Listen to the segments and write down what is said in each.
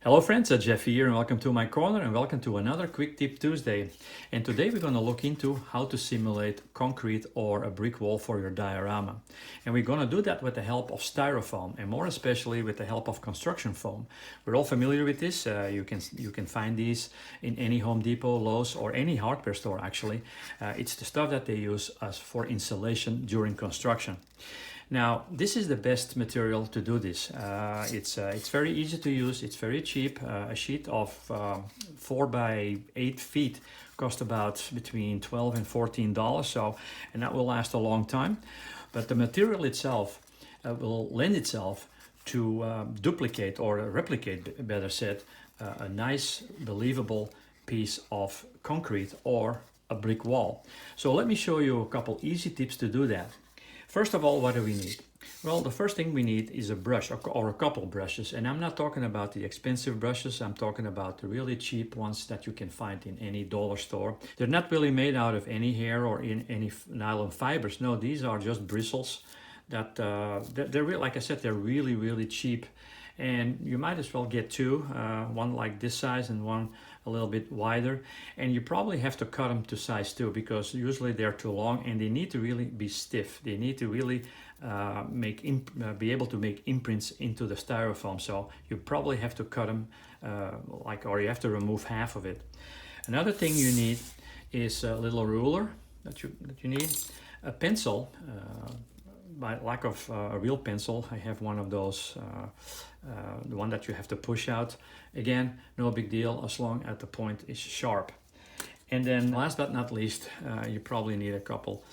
Hello friends, Jeff here and welcome to my corner and welcome to another Quick Tip Tuesday. And today we're going to look into how to simulate concrete or a brick wall for your diorama. And we're going to do that with the help of styrofoam and more especially with the help of construction foam. We're all familiar with this. You can find these in any Home Depot, Lowe's or any hardware store actually. It's the stuff that they use as for insulation during construction. Now, this is the best material to do this. It's very easy to use, it's very cheap. A sheet of 4 by 8 feet costs about between $12 and $14, and that will last a long time. But the material itself will lend itself to duplicate or replicate, better said, a nice, believable piece of concrete or a brick wall. So let me show you a couple easy tips to do that. First of all, what do we need? Well, the first thing we need is a brush or a couple brushes. And I'm not talking about the expensive brushes. I'm talking about the really cheap ones that you can find in any dollar store. They're not really made out of any hair or in any nylon fibers. No, these are just bristles that they're real, like I said, they're really, really cheap. And you might as well get two, one like this size and one a little bit wider. And you probably have to cut them to size 2 because usually they're too long and they need to really be stiff. They need to really be able to make imprints into the styrofoam. So you probably have to cut them or you have to remove half of it. Another thing you need is a little ruler that you need, a pencil. By lack of a real pencil, I have one of those, the one that you have to push out. Again, no big deal as long as the point is sharp. And then last but not least, you probably need a couple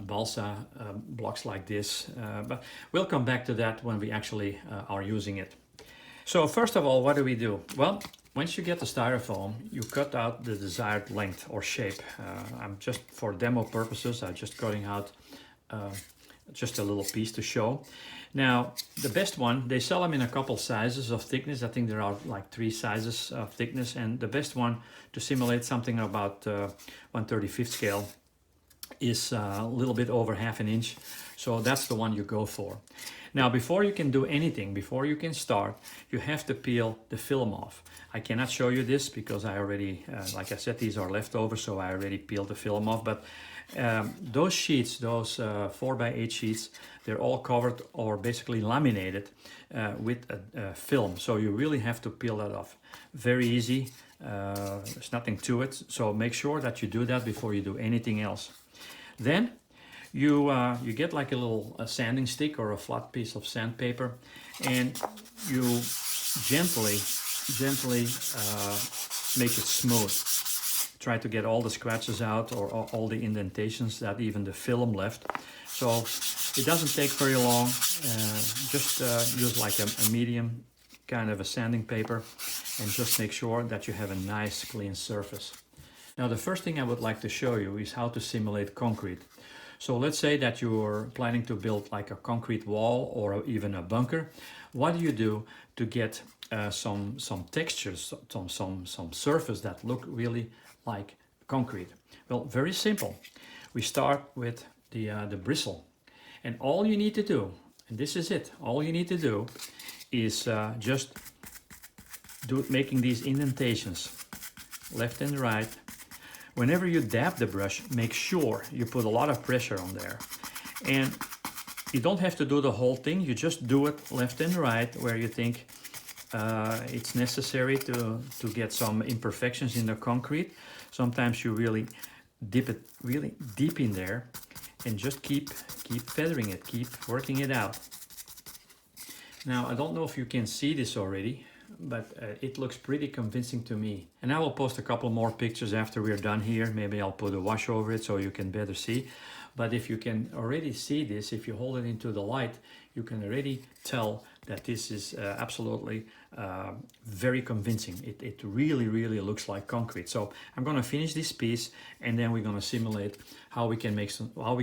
balsa blocks like this, but we'll come back to that when we actually are using it. So first of all, what do we do? Well, once you get the styrofoam, you cut out the desired length or shape. I'm just, for demo purposes, I'm just cutting out just a little piece to show. Now, the best one, they sell them in a couple sizes of thickness. I think there are like 3 sizes of thickness, and the best one to simulate something about 1/35 scale is a little bit over half an inch. So that's the one you go for. Now, before you can do anything, before you can start, you have to peel the film off. I cannot show you this because I already, like I said, these are leftovers, so I already peeled the film off. But those sheets, those 4 by 8 sheets, they're all covered or basically laminated with a film. So you really have to peel that off. Very easy. There's nothing to it. So make sure that you do that before you do anything else. Then you get like a little sanding stick or a flat piece of sandpaper, and you gently make it smooth. Try to get all the scratches out or all the indentations that even the film left. So it doesn't take very long. Just use like a medium kind of a sanding paper and just make sure that you have a nice clean surface. Now, the first thing I would like to show you is how to simulate concrete. So let's say that you're planning to build like a concrete wall or even a bunker. What do you do to get some textures, some surface that look really like concrete? Well, very simple. We start with the bristle, and all you need to do, and this is it, all you need to do is just making these indentations left and right. Whenever you dab the brush, make sure you put a lot of pressure on there. And you don't have to do the whole thing, you just do it left and right where you think it's necessary to get some imperfections in the concrete. Sometimes you really dip it really deep in there and just keep feathering it, keep working it out. Now, I don't know if you can see this already, but it looks pretty convincing to me. And I will post a couple more pictures after we're done here. Maybe I'll put a wash over it so you can better see. But if you can already see this, if you hold it into the light, you can already tell that this is absolutely very convincing. It really, really looks like concrete. So I'm going to finish this piece, and then we're going to simulate how we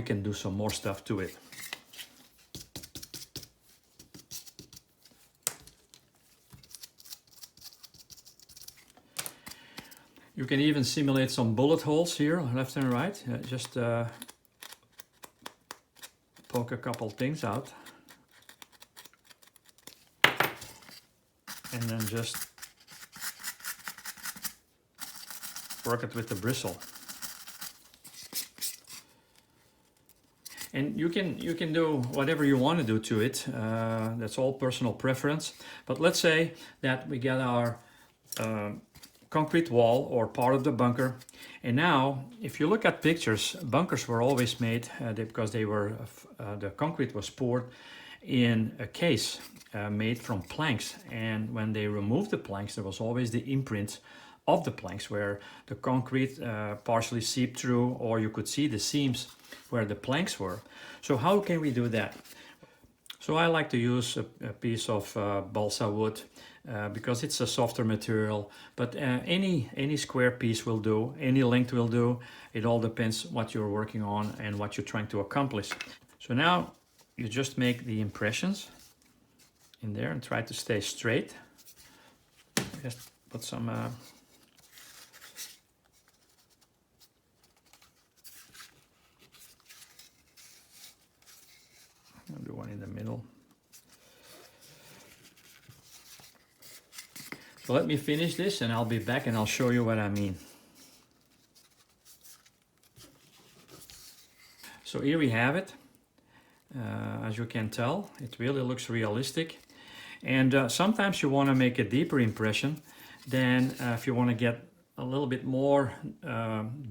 can do some more stuff to it. You can even simulate some bullet holes here, left and right. Just poke a couple things out. And then just work it with the bristle. And you can do whatever you want to do to it. That's all personal preference. But let's say that we get our concrete wall or part of the bunker. And now, if you look at pictures, bunkers were always made because they were the concrete was poured in a case made from planks. And when they removed the planks, there was always the imprint of the planks where the concrete partially seeped through, or you could see the seams where the planks were. So how can we do that? So I like to use a piece of balsa wood because it's a softer material, but any square piece will do, any length will do. It all depends what you're working on and what you're trying to accomplish. So now you just make the impressions in there and try to stay straight. Just put some I'll do one in the middle. So let me finish this and I'll be back and I'll show you what I mean. So here we have it. As you can tell, it really looks realistic. And sometimes you want to make a deeper impression than if you want to get a little bit more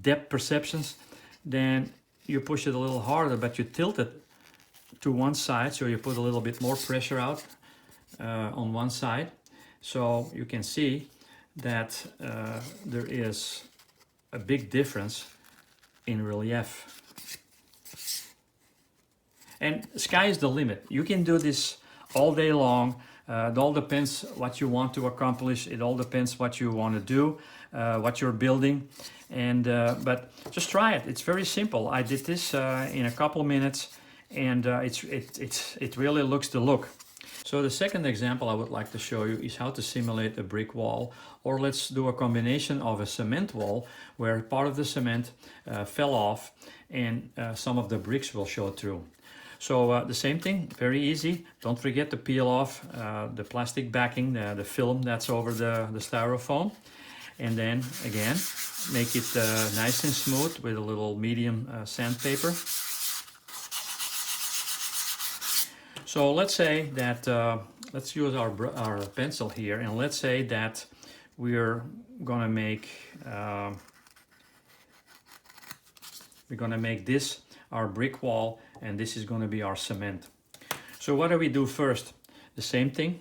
depth perceptions, then you push it a little harder, but you tilt it to one side, so you put a little bit more pressure out on one side. So you can see that there is a big difference in relief. And sky is the limit. You can do this all day long. It all depends what you want to accomplish. It all depends what you want to do, what you're building. And but just try it. It's very simple. I did this in a couple of minutes, and it really looks the look. So the second example I would like to show you is how to simulate a brick wall, or let's do a combination of a cement wall where part of the cement fell off and some of the bricks will show through. So the same thing, very easy. Don't forget to peel off the plastic backing, the film that's over the styrofoam. And then again, make it nice and smooth with a little medium sandpaper. So let's say that, let's use our pencil here, and let's say that we're gonna make this our brick wall, and this is gonna be our cement. So what do we do first? The same thing.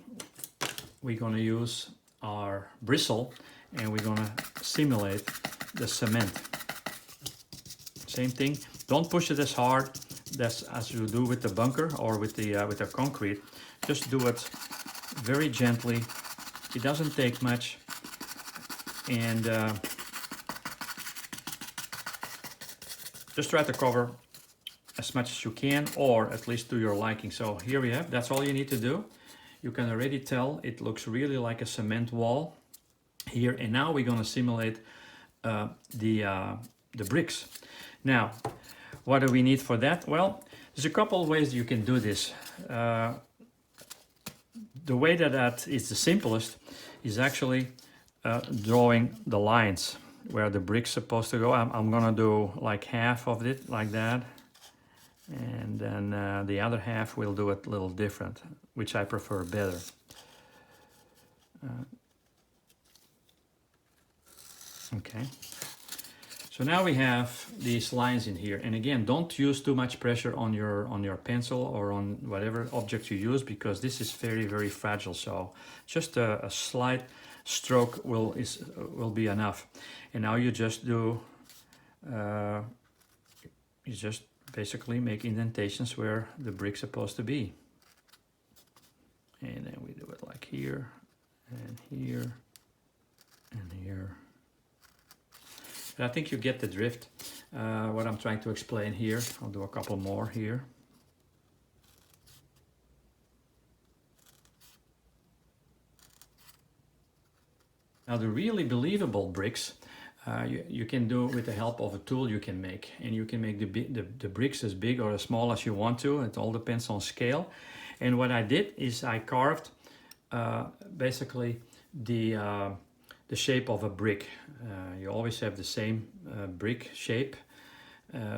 We're gonna use our bristle, and we're gonna simulate the cement. Same thing. Don't push it as hard as you do with the bunker or with the concrete. Just do it very gently. It doesn't take much, and just try to cover as much as you can, or at least to your liking. So here we have. That's all you need to do. You can already tell it looks really like a cement wall here. And now we're going to simulate the bricks. Now, what do we need for that? Well, there's a couple of ways you can do this. The way that is the simplest is actually drawing the lines where the brick's supposed to go. I'm gonna do like half of it like that, and then the other half we'll do it a little different, which I prefer better. Okay. So now we have these lines in here, and again, don't use too much pressure on your pencil or on whatever object you use, because this is very fragile. So just a slight stroke will be enough. And now you just do you just basically make indentations where the brick's supposed to be, and then we do it like here and here and here. I think you get the drift, what I'm trying to explain here. I'll do a couple more here. Now the really believable bricks, you can do with the help of a tool you can make. And you can make the bricks as big or as small as you want to. It all depends on scale. And what I did is I carved basically the the shape of a brick. You always have the same brick shape,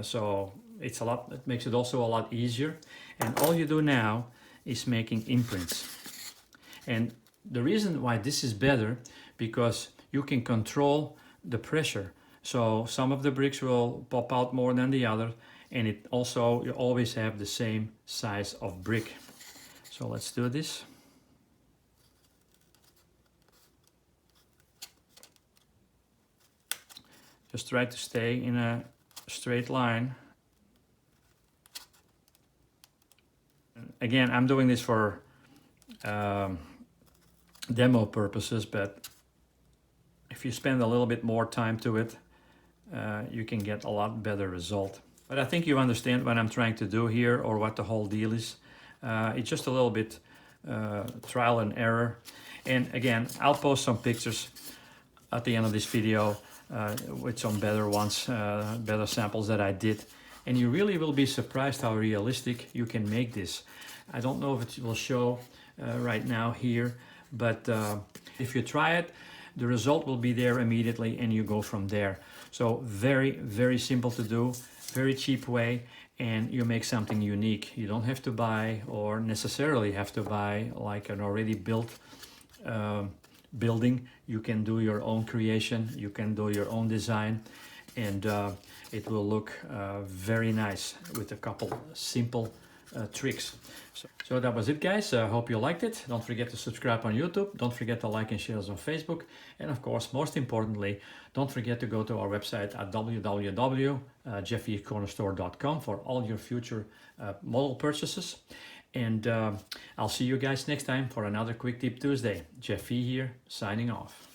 so it makes it also a lot easier. And all you do now is making imprints. And the reason why this is better, because you can control the pressure. So some of the bricks will pop out more than the other, and it also, you always have the same size of brick. So let's do this. Just try to stay in a straight line. Again, I'm doing this for demo purposes, but if you spend a little bit more time to it, you can get a lot better result. But I think you understand what I'm trying to do here, or what the whole deal is. It's just a little bit trial and error. And again, I'll post some pictures at the end of this video with some better ones, better samples that I did. And you really will be surprised how realistic you can make this. I don't know if it will show right now here, but if you try it, the result will be there immediately, and you go from there. So very, very simple to do, very cheap way, and you make something unique. You don't have to buy, or necessarily have to buy, like an already built building. You can do your own creation, you can do your own design, and it will look very nice with a couple simple tricks. So that was it, guys. I hope you liked it. Don't forget to subscribe on YouTube. Don't forget to like and share us on Facebook. And of course, most importantly, don't forget to go to our website at www.jeffycornerstore.com for all your future model purchases. And I'll see you guys next time for another Quick Tip Tuesday. Jeff here, signing off.